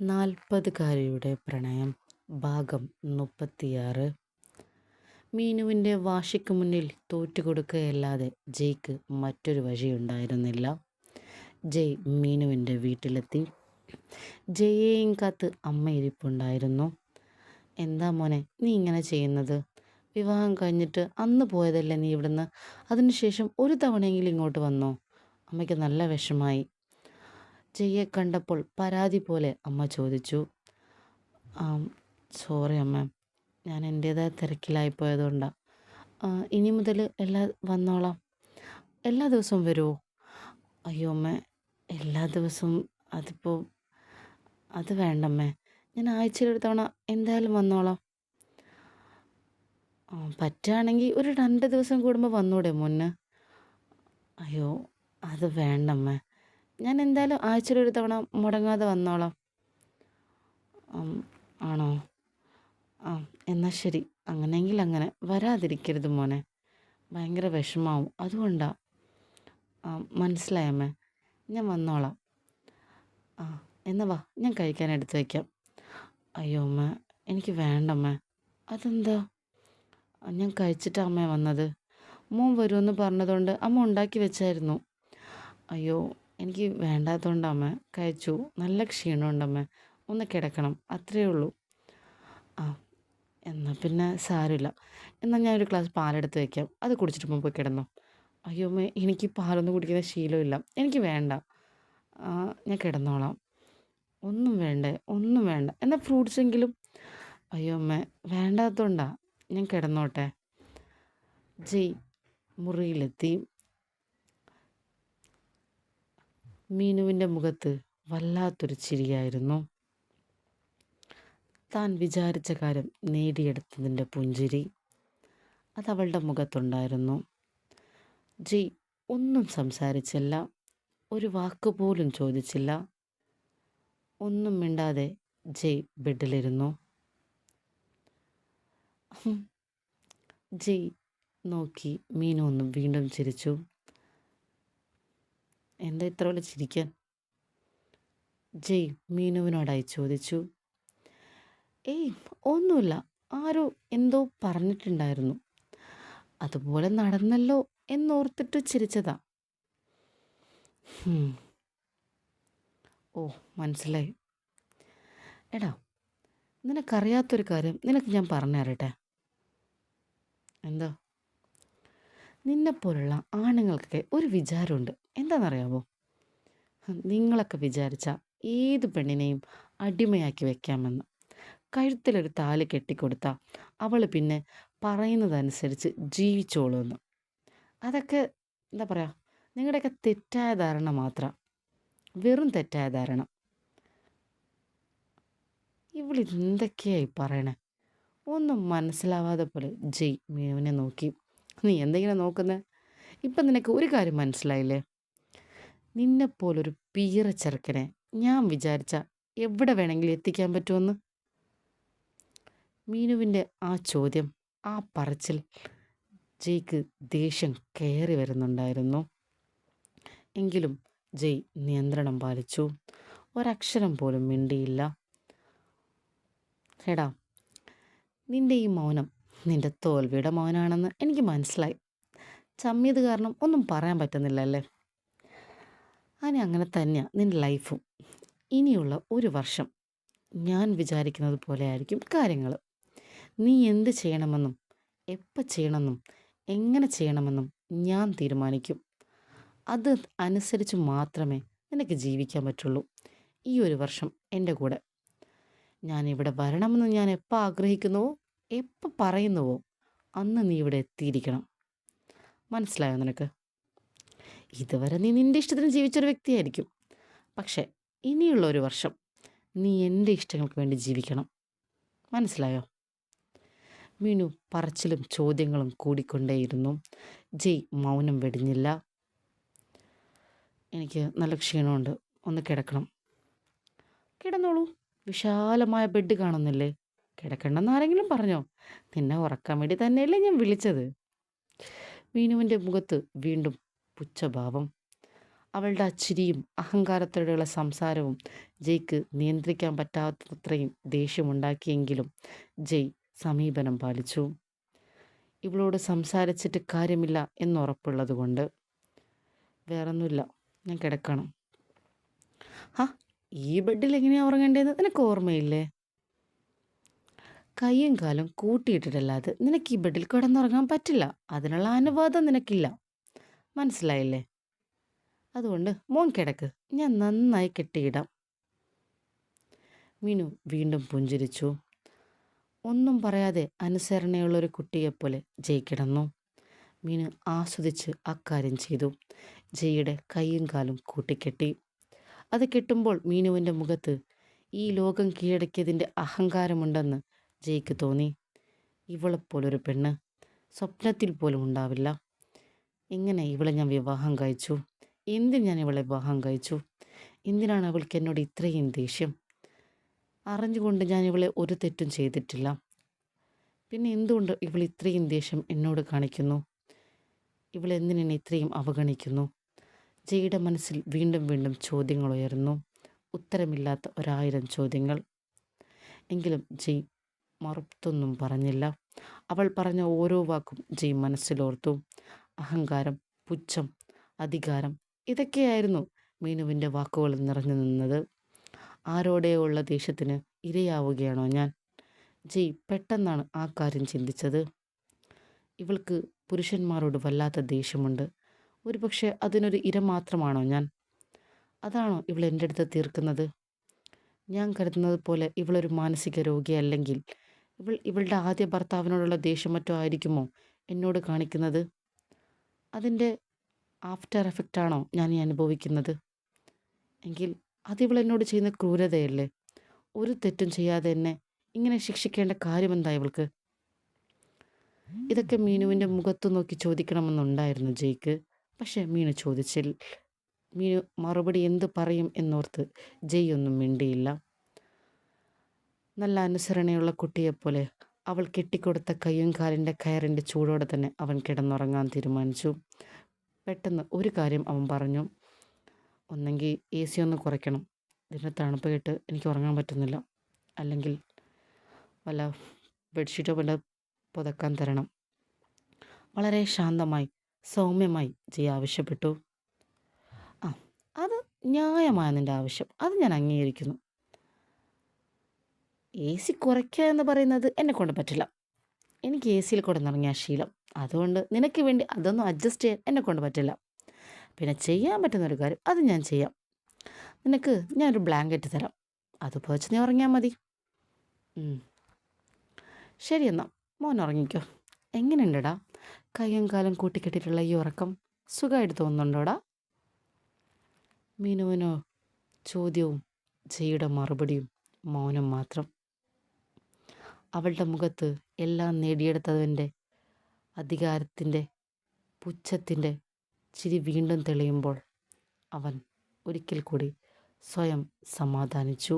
നാൽപ്പതുകാരിയുടെ പ്രണയം ഭാഗം 36. മീനുവിൻ്റെ വാശിക്ക് മുന്നിൽ തോറ്റുകൊടുക്കുകയല്ലാതെ ജയ്ക്ക് മറ്റൊരു വഴിയുണ്ടായിരുന്നില്ല. ജയ് മീനുവിൻ്റെ വീട്ടിലെത്തി. ജയെയും കാത്ത് അമ്മ ഇരിപ്പുണ്ടായിരുന്നു. എന്താ മോനെ നീ ഇങ്ങനെ ചെയ്യുന്നത്? വിവാഹം കഴിഞ്ഞിട്ട് അന്ന് പോയതല്ലേ നീ ഇവിടുന്ന്? അതിനുശേഷം ഒരു തവണയെങ്കിലും ഇങ്ങോട്ട് വന്നോ? അമ്മയ്ക്ക് നല്ല വിഷമായി. ജയ്യെ കണ്ടപ്പോൾ പരാതി പോലെ അമ്മ ചോദിച്ചു. സോറി അമ്മ, ഞാൻ എൻ്റേതായ തിരക്കിലായിപ്പോയതുകൊണ്ടാണ്. ഇനി മുതൽ വന്നോളാം. എല്ലാ ദിവസവും വരുമോ? അയ്യോ അമ്മ, എല്ലാ ദിവസവും അത് വേണ്ടമ്മേ. ഞാൻ ആഴ്ചയിൽ ഒരു തവണ എന്തായാലും വന്നോളാം. പറ്റുകയാണെങ്കിൽ ഒരു 2 ദിവസം കൂടുമ്പോൾ വന്നൂടെ മുന്ന്? അയ്യോ അത് വേണ്ടമ്മേ, ഞാൻ എന്തായാലും ആഴ്ചയിൽ ഒരു തവണ മുടങ്ങാതെ വന്നോളാം. ആണോ? എന്നാൽ ശരി, അങ്ങനെയെങ്കിൽ അങ്ങനെ. വരാതിരിക്കരുത് മോനെ, ഭയങ്കര വിഷമാവും. അതുകൊണ്ടാണ്. മനസ്സിലായമ്മേ, ഞാൻ വന്നോളാം. എന്നാ വാ, ഞാൻ കഴിക്കാൻ എടുത്ത് വയ്ക്കാം. അയ്യോ അമ്മ, എനിക്ക് വേണ്ടമ്മേ. അതെന്താ? ഞാൻ കഴിച്ചിട്ടാണ് അമ്മ വന്നത്. മോൻ വരുമെന്ന് പറഞ്ഞതുകൊണ്ട് അമ്മ ഉണ്ടാക്കി വെച്ചായിരുന്നു. അയ്യോ, എനിക്ക് വേണ്ടാത്തതുകൊണ്ടാണ് അമ്മ കഴിച്ചു. നല്ല ക്ഷീണമുണ്ടമ്മേ, ഒന്ന് കിടക്കണം, അത്രയേ ഉള്ളൂ. എന്നാൽ പിന്നെ സാരമില്ല. എന്നാൽ ഞാനൊരു ഗ്ലാസ് പാലെടുത്ത് വയ്ക്കാം, അത് കുടിച്ചിട്ട് മുമ്പ് പോയി കിടന്നോ. അയ്യോ അമ്മേ, എനിക്ക് പാലൊന്നും കുടിക്കുന്ന ശീലമില്ല, എനിക്ക് വേണ്ട. ഞാൻ കിടന്നോളാം. ഒന്നും വേണ്ടേ? ഒന്നും വേണ്ട. എന്നാൽ ഫ്രൂട്ട്സ് എങ്കിലും. അയ്യോ അമ്മേ, വേണ്ടാത്തതുകൊണ്ടാണ്. ഞാൻ കിടന്നോട്ടെ. ജയ് മുറിയിലെത്തി. മീനുവിൻ്റെ മുഖത്ത് വല്ലാത്തൊരു ചിരിയായിരുന്നു. താൻ വിചാരിച്ച കാര്യം നേടിയെടുത്തതിൻ്റെ പുഞ്ചിരി അതവളുടെ മുഖത്തുണ്ടായിരുന്നു. ജയ് ഒന്നും സംസാരിച്ചില്ല, ഒരു വാക്കുപോലും ചോദിച്ചില്ല. ഒന്നും മിണ്ടാതെ ജയ് ബെഡിലിരുന്നു. ജയ് നോക്കി മീനു ഒന്ന് വീണ്ടും ചിരിച്ചു. എന്താ ഇത്ര പോലെ ചിരിക്കാൻ? ജയ് മീനുവിനോടായി ചോദിച്ചു. ഏയ് ഒന്നുമില്ല, ആരോ എന്തോ പറഞ്ഞിട്ടുണ്ടായിരുന്നു, അതുപോലെ നടന്നല്ലോ എന്നോർത്തിട്ട് ചിരിച്ചതാ. ഓ, മനസ്സിലായി. എടാ, നിനക്കറിയാത്തൊരു കാര്യം നിനക്ക് ഞാൻ പറഞ്ഞു തരട്ടെ? എന്താ? നിന്നെപ്പോലുള്ള ആണുങ്ങൾക്കൊക്കെ ഒരു വിചാരമുണ്ട്. എന്താണെന്നറിയാമോ? നിങ്ങളൊക്കെ വിചാരിച്ച ഏത് പെണ്ണിനെയും അടിമയാക്കി വെക്കാമെന്ന്. കഴുത്തിലൊരു താലി കെട്ടിക്കൊടുത്താൽ അവൾ പിന്നെ പറയുന്നതനുസരിച്ച് ജീവിച്ചോളുമെന്ന്. അതൊക്കെ എന്താ പറയുക, നിങ്ങളുടെയൊക്കെ തെറ്റായ ധാരണ മാത്രം, വെറും തെറ്റായ ധാരണ. ഇവളിതെന്തൊക്കെയായി പറയണേ? ഒന്നും മനസ്സിലാവാതെ പോലെ ജയ് മീനുവിനെ നോക്കി. നീ എന്തെങ്കിലും നോക്കുന്നത്? ഇപ്പം നിനക്ക് ഒരു കാര്യം മനസ്സിലായില്ലേ? നിന്നെപ്പോലൊരു പീറ ചെറുക്കനെ ഞാൻ വിചാരിച്ച എവിടെ വേണമെങ്കിലും എത്തിക്കാൻ പറ്റുമെന്ന്. മീനുവിൻ്റെ ആ ചോദ്യം, ആ പറച്ചിൽ ജയ്ക്ക് ദേഷ്യം കയറി വരുന്നുണ്ടായിരുന്നു. എങ്കിലും ജയ് നിയന്ത്രണം പാലിച്ചു. ഒരക്ഷരം പോലും മിണ്ടിയില്ല. എടാ, നിൻ്റെ ഈ മൗനം നിൻ്റെ തോൽവിയുടെ മൗനമാണെന്ന് എനിക്ക് മനസ്സിലായി. ചമ്മിയത് കാരണം ഒന്നും പറയാൻ പറ്റുന്നില്ലല്ലേ? അങ്ങനെ തന്നെയാണ് നിൻ്റെ ലൈഫും. ഇനിയുള്ള ഒരു വർഷം ഞാൻ വിചാരിക്കുന്നത് പോലെ ആയിരിക്കും കാര്യങ്ങൾ. നീ എന്ത് ചെയ്യണമെന്നും എപ്പോൾ ചെയ്യണമെന്നും എങ്ങനെ ചെയ്യണമെന്നും ഞാൻ തീരുമാനിക്കും. അത് അനുസരിച്ച് മാത്രമേ നിനക്ക് ജീവിക്കാൻ പറ്റുള്ളൂ. ഈ ഒരു വർഷം എൻ്റെ കൂടെ. ഞാനിവിടെ വരണമെന്ന് ഞാൻ എപ്പോൾ ആഗ്രഹിക്കുന്നുവോ, എപ്പോൾ പറയുന്നുവോ, അന്ന് നീ ഇവിടെ എത്തിയിരിക്കണം. മനസ്സിലായോ നിനക്ക്? ഇതുവരെ നീ നിൻ്റെ ഇഷ്ടത്തിന് ജീവിച്ചൊരു വ്യക്തിയായിരിക്കും. പക്ഷേ ഇനിയുള്ള ഒരു വർഷം നീ എൻ്റെ ഇഷ്ടങ്ങൾക്ക് വേണ്ടി ജീവിക്കണം. മനസ്സിലായോ? മീനു പറച്ചിലും ചോദ്യങ്ങളും കൂടിക്കൊണ്ടേയിരുന്നു. ജയ് മൗനം വെടിഞ്ഞില്ല. എനിക്ക് നല്ല ക്ഷീണമുണ്ട്, ഒന്ന് കിടക്കണം. കിടന്നോളൂ, വിശാലമായ ബെഡ് കാണുന്നില്ലേ? കിടക്കണ്ടെന്ന് ആരെങ്കിലും പറഞ്ഞോ? നിന്നെ ഉറക്കാൻ വേണ്ടി തന്നെയല്ലേ ഞാൻ വിളിച്ചത്. മീനുവിൻ്റെ മുഖത്ത് വീണ്ടും പുച്ഛഭാവം. അവളുടെ ആ ചിരിയും അഹങ്കാരത്തോടെയുള്ള സംസാരവും ജയ്ക്ക് നിയന്ത്രിക്കാൻ പറ്റാത്തത്രയും ദേഷ്യമുണ്ടാക്കിയെങ്കിലും ജയ് സമീപനം പാലിച്ചു. ഇവളോട് സംസാരിച്ചിട്ട് കാര്യമില്ല എന്നുറപ്പുള്ളതുകൊണ്ട്. വേറൊന്നുമില്ല, ഞാൻ കിടക്കണം. ഹാ, ഈ ബെഡിൽ എങ്ങനെയാ ഉറങ്ങേണ്ടതെന്ന് നിനക്ക് ഓർമ്മയില്ലേ? കൈയും കാലും കൂട്ടിയിട്ടിട്ടല്ലാതെ നിനക്ക് ഈ ബെഡിൽ കിടന്നുറങ്ങാൻ പറ്റില്ല. അതിനുള്ള അനുവാദം നിനക്കില്ല. മനസ്സിലായില്ലേ? അതുകൊണ്ട് മോൻ കിടക്ക്, ഞാൻ നന്നായി കെട്ടിയിടാം. മീനു വീണ്ടും പുഞ്ചിരിച്ചു. ഒന്നും പറയാതെ അനുസരണയുള്ളൊരു കുട്ടിയെപ്പോലെ ജയ് കിടന്നു. മീനു ആസ്വദിച്ച് അക്കാര്യം ചെയ്തു. ജയ്യുടെ കൈയും കാലും കൂട്ടിക്കെട്ടി. അത് കെട്ടുമ്പോൾ മീനുവിൻ്റെ മുഖത്ത് ഈ ലോകം കീഴടക്കിയതിൻ്റെ അഹങ്കാരമുണ്ടെന്ന് ജയ്ക്ക് തോന്നി. ഇവളെപ്പോലൊരു പെണ്ണ് സ്വപ്നത്തിൽ പോലും ഉണ്ടാവില്ല. എങ്ങനെ ഇവളെ ഞാൻ വിവാഹം കഴിച്ചു? എന്തിന് ഞാൻ ഇവളെ വിവാഹം കഴിച്ചു? എന്തിനാണ് അവൾക്ക് എന്നോട് ഇത്രയും ദേഷ്യം? അറിഞ്ഞുകൊണ്ട് ഞാൻ ഇവളെ ഒരു തെറ്റും ചെയ്തിട്ടില്ല. പിന്നെ എന്തുകൊണ്ട് ഇവൾ ഇത്രയും ദേഷ്യം എന്നോട് കാണിക്കുന്നു? ഇവൾ എന്തിനെന്നെ ഇത്രയും അവഗണിക്കുന്നു? ജയ്യുടെ മനസ്സിൽ വീണ്ടും വീണ്ടും ചോദ്യങ്ങൾ ഉയർന്നു. ഉത്തരമില്ലാത്ത 1000 ചോദ്യങ്ങൾ. എങ്കിലും ജയ് മറുത്തൊന്നും പറഞ്ഞില്ല. അവൾ പറഞ്ഞ ഓരോ വാക്കും ജയ് മനസ്സിലോർത്തു. അഹങ്കാരം, പുച്ഛം, അധികാരം, ഇതൊക്കെയായിരുന്നു മീനുവിൻ്റെ വാക്കുകൾ നിറഞ്ഞു നിന്നത്. ആരോടെയോ ഉള്ള ദേഷ്യത്തിന് ഇരയാവുകയാണോ ഞാൻ? ജയ് പെട്ടെന്നാണ് ആ കാര്യം ചിന്തിച്ചത്. ഇവൾക്ക് പുരുഷന്മാരോട് വല്ലാത്ത ദേഷ്യമുണ്ട്. ഒരുപക്ഷെ അതിനൊരു ഇര മാത്രമാണോ ഞാൻ? അതാണോ ഇവൾ എൻ്റെ അടുത്ത് തീർക്കുന്നത്? ഞാൻ കരുതുന്നത് പോലെ ഇവളൊരു മാനസിക രോഗിയല്ലെങ്കിൽ ഇവളുടെ ആദ്യ ഭർത്താവിനോടുള്ള ദേഷ്യം മറ്റോ ആയിരിക്കുമോ എന്നോട് കാണിക്കുന്നത്? അതിൻ്റെ ആഫ്റ്റർ എഫക്റ്റാണോ ഞാൻ ഈ അനുഭവിക്കുന്നത്? എങ്കിൽ അതിവൾ എന്നോട് ചെയ്യുന്ന ക്രൂരതയല്ലേ? ഒരു തെറ്റും ചെയ്യാതെ എന്നെ ഇങ്ങനെ ശിക്ഷിക്കേണ്ട കാര്യമെന്താ ഇവൾക്ക്? ഇതൊക്കെ മീനുവിൻ്റെ മുഖത്തു നോക്കി ചോദിക്കണമെന്നുണ്ടായിരുന്നു ജയ്ക്ക്. പക്ഷെ മീനു ചോദിച്ചില്ല. മീനു മറുപടി എന്ത് പറയും എന്നോർത്ത് ജയ് ഒന്നും മിണ്ടിയില്ല. നല്ല അനുസരണയുള്ള കുട്ടിയെപ്പോലെ അവൾ കെട്ടിക്കൊടുത്ത കയ്യും കാലിൻ്റെ കയറിൻ്റെ ചൂടോടെ തന്നെ അവൻ കിടന്നുറങ്ങാൻ തീരുമാനിച്ചു. പെട്ടെന്ന് ഒരു കാര്യം അവൻ പറഞ്ഞു. ഒന്നെങ്കിൽ AC ഒന്ന് കുറയ്ക്കണം. ഇതിൻ്റെ തണുപ്പ് കേട്ട് എനിക്ക് ഉറങ്ങാൻ പറ്റുന്നില്ല. അല്ലെങ്കിൽ വല്ല ബെഡ്ഷീറ്റോ വല്ല പുതക്കാൻ തരണം. വളരെ ശാന്തമായി സൗമ്യമായി ജയ് ആവശ്യപ്പെട്ടു. ആ, അത് ന്യായമായ നിൻ്റെ ആവശ്യം, അത് ഞാൻ അംഗീകരിക്കുന്നു. AC കുറയ്ക്കുക എന്ന് പറയുന്നത് എന്നെക്കൊണ്ട് പറ്റില്ല. എനിക്ക് AC യിൽ കിടന്നുറങ്ങിയ ശീലം. അതുകൊണ്ട് നിനക്ക് വേണ്ടി അതൊന്നും അഡ്ജസ്റ്റ് ചെയ്യാൻ എന്നെക്കൊണ്ട് പറ്റില്ല. പിന്നെ ചെയ്യാൻ പറ്റുന്നൊരു കാര്യം അത് ഞാൻ ചെയ്യാം. നിനക്ക് ഞാനൊരു ബ്ലാങ്കറ്റ് തരാം. അത് പുതച്ച് നീ ഉറങ്ങിയാൽ മതി. ശരി എന്നാൽ മോൻ ഉറങ്ങിക്കോ. എങ്ങനെയുണ്ടടാ കയ്യും കാലും കൂട്ടിക്കെട്ടിയിട്ടുള്ള ഈ ഉറക്കം? സുഖമായിട്ട് തോന്നുന്നുണ്ടോടാ? മീനുവിനോ ചോദ്യവും ജയ്യുടെ മറുപടിയും മൗനം മാത്രം. അവളുടെ മുഖത്ത് എല്ലാം നേടിയെടുത്തതിൻ്റെ അധികാരത്തിൻ്റെ പുച്ഛത്തിൻ്റെ ചിരി വീണ്ടും തെളിയുമ്പോൾ അവൻ ഒരിക്കൽ കൂടി സ്വയം സമാധാനിച്ചു.